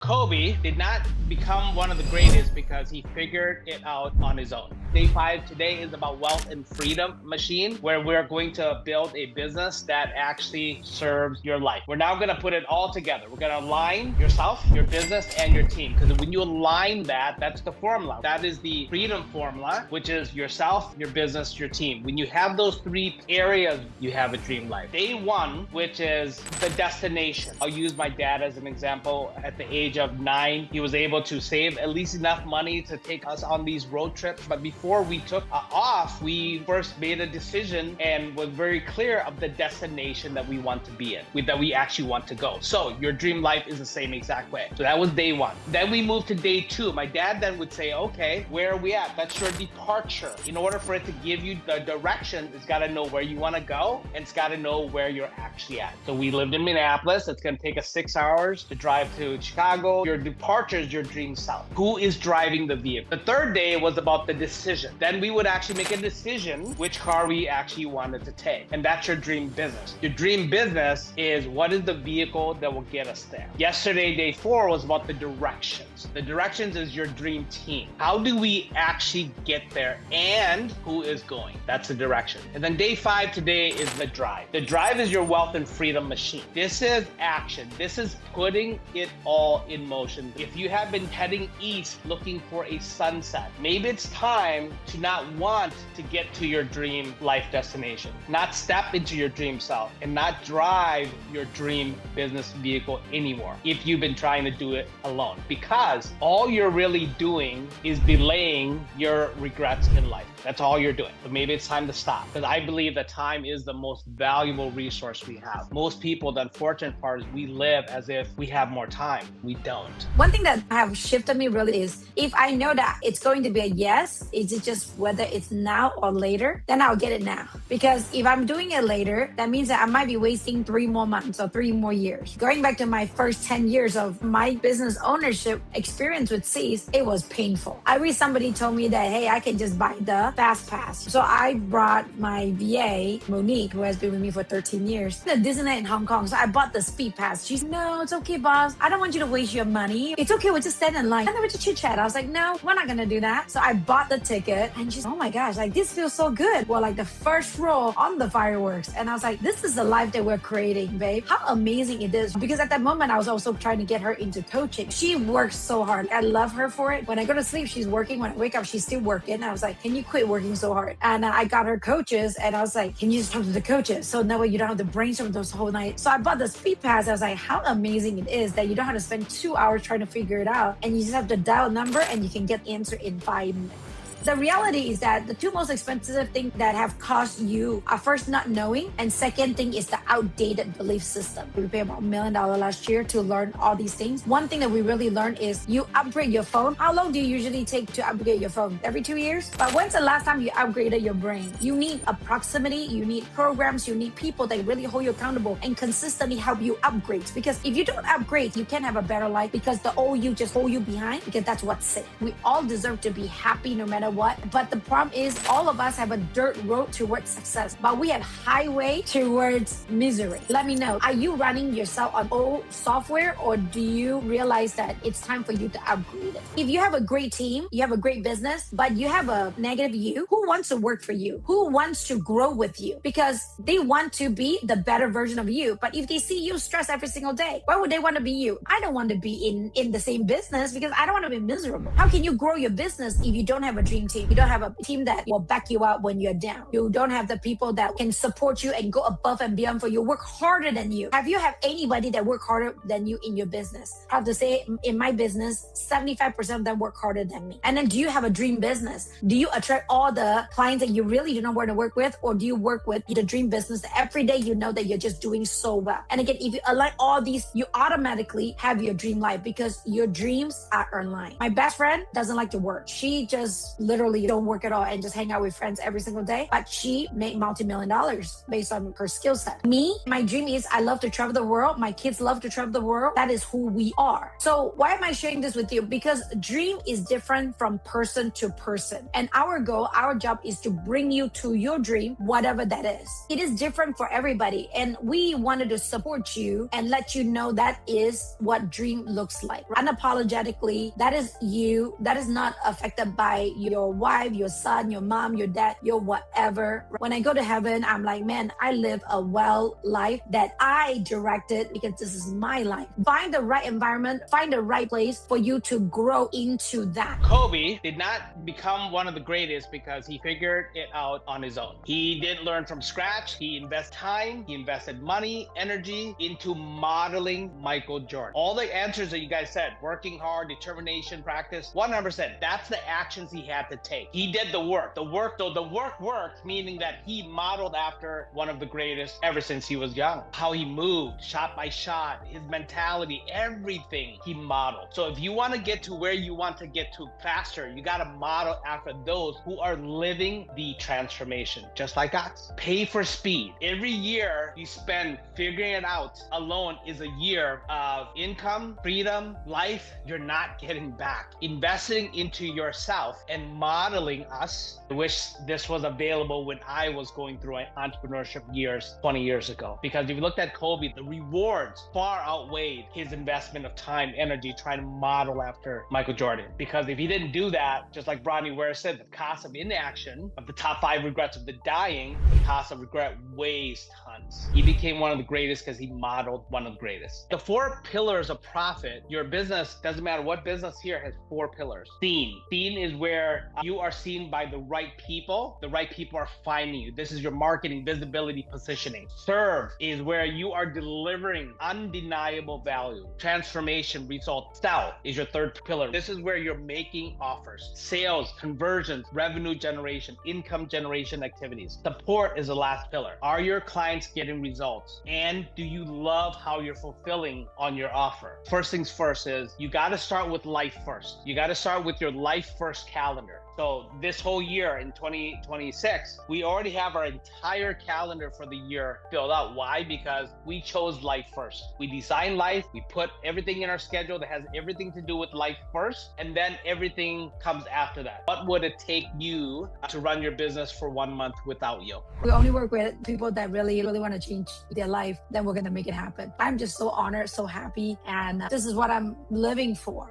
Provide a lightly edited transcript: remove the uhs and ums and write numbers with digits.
Kobe did not become one of the greatest because he figured it out on his own. Day five today is about wealth and freedom machine, where we're going to build a business that actually serves your life. We're now going to put it all together. We're going to align yourself, your business, and your team. Because when you align that, that's the formula. That is the freedom formula, which is yourself, your business, your team. When you have those three areas, you have a dream life. Day one, which is the destination. I'll use my dad as an example. At the age of 9, he was able to save at least enough money to take us on these road trips. But before we took off, we first made a decision and was very clear of the destination that we want to be in, that we actually want to go. So your dream life is the same exact way. So that was day one. Then we moved to day two. My dad then would say, okay, where are we at? That's your departure. In order for it to give you the direction, it's got to know where you want to go, and it's got to know where you're actually at. So we lived in Minneapolis. It's going to take us 6 hours to drive to Chicago. Your departure is your dream south. Who is driving the vehicle? The third day was about the decision. Then we would actually make a decision which car we actually wanted to take. And that's your dream business. Your dream business is what is the vehicle that will get us there. Yesterday, day 4 was about the directions. The directions is your dream team. How do we actually get there, and who is going? That's the direction. And then day 5 today is the drive. The drive is your wealth and freedom machine. This is action. This is putting it all in motion. If you have been heading east looking for a sunset, maybe it's time to not want to get to your dream life destination, not step into your dream self, and not drive your dream business vehicle anymore if you've been trying to do it alone, because all you're really doing is delaying your regrets in life. That's all you're doing. But maybe it's time to stop, because I believe that time is the most valuable resource we have. Most people, the unfortunate part is we live as if we have more time. We don't. One thing that have shifted me really is if I know that it's going to be a yes, is it just whether it's now or later, then I'll get it now. Because if I'm doing it later, that means that I might be wasting 3 more months or 3 more years. Going back to my first 10 years of my business ownership experience with C's, it was painful. I wish somebody told me that, hey, I can just buy the fast pass. So I brought my VA, Monique, who has been with me for 13 years, to Disneyland in Hong Kong. So I bought the speed pass. She's, no, it's okay, boss. I don't want you to waste your money. It's okay, we'll just stand in line. And then we just chit chat. I was like, no, we're not gonna do that. So I bought the ticket, and she's, oh my gosh, like this feels so good. Well, like the first row on the fireworks. And I was like, this is the life that we're creating, babe. How amazing it is. Because at that moment, I was also trying to get her into coaching. She works so hard. I love her for it. When I go to sleep, she's working. When I wake up, she's still working. And I was like, can you quit working so hard? And I got her coaches, and I was like, can you just talk to the coaches? So that way you don't have to brainstorm those whole night. So I bought the speed pass. I was like, how amazing it is that you don't have to spend 2 hours trying to figure it out, and you just have to dial a number and you can get the answer in 5 minutes. The reality is that the 2 most expensive things that have cost you are first not knowing, and second thing is the outdated belief system. We paid about $1 million last year to learn all these things. One thing that we really learned is you upgrade your phone. How long do you usually take to upgrade your phone? Every 2 years? But when's the last time you upgraded your brain? You need a proximity, you need programs, you need people that really hold you accountable and consistently help you upgrade. Because if you don't upgrade, you can't have a better life, because the old you just hold you behind, because that's what's safe. We all deserve to be happy no matter what. But the problem is all of us have a dirt road towards success, but we have highway towards misery. Let me know, are you running yourself on old software, or do you realize that it's time for you to upgrade it? If you have a great team, you have a great business, but you have a negative you, who wants to work for you? Who wants to grow with you? Because they want to be the better version of you. But if they see you stress every single day, why would they want to be you? I don't want to be in the same business, because I don't want to be miserable. How can you grow your business if you don't have a dream team? You don't have a team that will back you up when you're down. You don't have the people that can support you and go above and beyond for you, work harder than you. Have you have anybody that work harder than you in your business? I have to say, in my business, 75% of them work harder than me. And then do you have a dream business? Do you attract all the clients that you really do not want to work with? Or do you work with the dream business that every day you know that you're just doing so well? And again, if you align all these, you automatically have your dream life, because your dreams are aligned. My best friend doesn't like to work. She just literally don't work at all and just hang out with friends every single day. But she made multi-million dollars based on her skill set. Me, my dream is I love to travel the world. My kids love to travel the world. That is who we are. So why am I sharing this with you? Because dream is different from person to person. And our goal, our job is to bring you to your dream, whatever that is. It is different for everybody. And we wanted to support you and let you know that is what dream looks like. Unapologetically, that is you. That is not affected by your wife, your son, your mom, your dad, your whatever. When I go to heaven, I'm like, man, I live a well life that I directed because this is my life. Find the right environment, find the right place for you to grow into that. Kobe did not become one of the greatest because he figured it out on his own. He didn't learn from scratch. He invested time, he invested money, energy into modeling Michael Jordan. All the answers that you guys said, working hard, determination, practice, 100%. That's the actions he had to take. He did the work. The work worked, meaning that he modeled after one of the greatest ever since he was young. How he moved, shot by shot, his mentality, everything he modeled. So if you want to get to where you want to get to faster, you got to model after those who are living the transformation, just like us. Pay for speed. Every year you spend figuring it out alone is a year of income, freedom, life you're not getting back. Investing into yourself and modeling us. I wish this was available when I was going through my entrepreneurship years 20 years ago. Because if you looked at Kobe, the rewards far outweighed his investment of time, energy, trying to model after Michael Jordan. Because if he didn't do that, just like Bronny Ware said, the cost of inaction, of the top 5 regrets of the dying, the cost of regret weighs tons. He became one of the greatest because he modeled one of the greatest. The 4 pillars of profit, your business, doesn't matter what business here, has 4 pillars. Seen. Seen is where you are seen by the right people. The right people are finding you. This is your marketing, visibility, positioning. Serve is where you are delivering undeniable value. Transformation, result. Sell is your 3rd pillar. This is where you're making offers. Sales, conversions, revenue generation, income generation activities. Support is the last pillar. Are your clients getting results? And do you love how you're fulfilling on your offer? First things first is you got to start with life first. You got to start with your life first calendar. So this whole year in 2026, we already have our entire calendar for the year filled out. Why? Because we chose life first. We designed life. We put everything in our schedule that has everything to do with life first, and then everything comes after that. What would it take you to run your business for 1 month without you? We only work with people that really want to change their life. Then we're going to make it happen. I'm just so honored, so happy. And this is what I'm living for.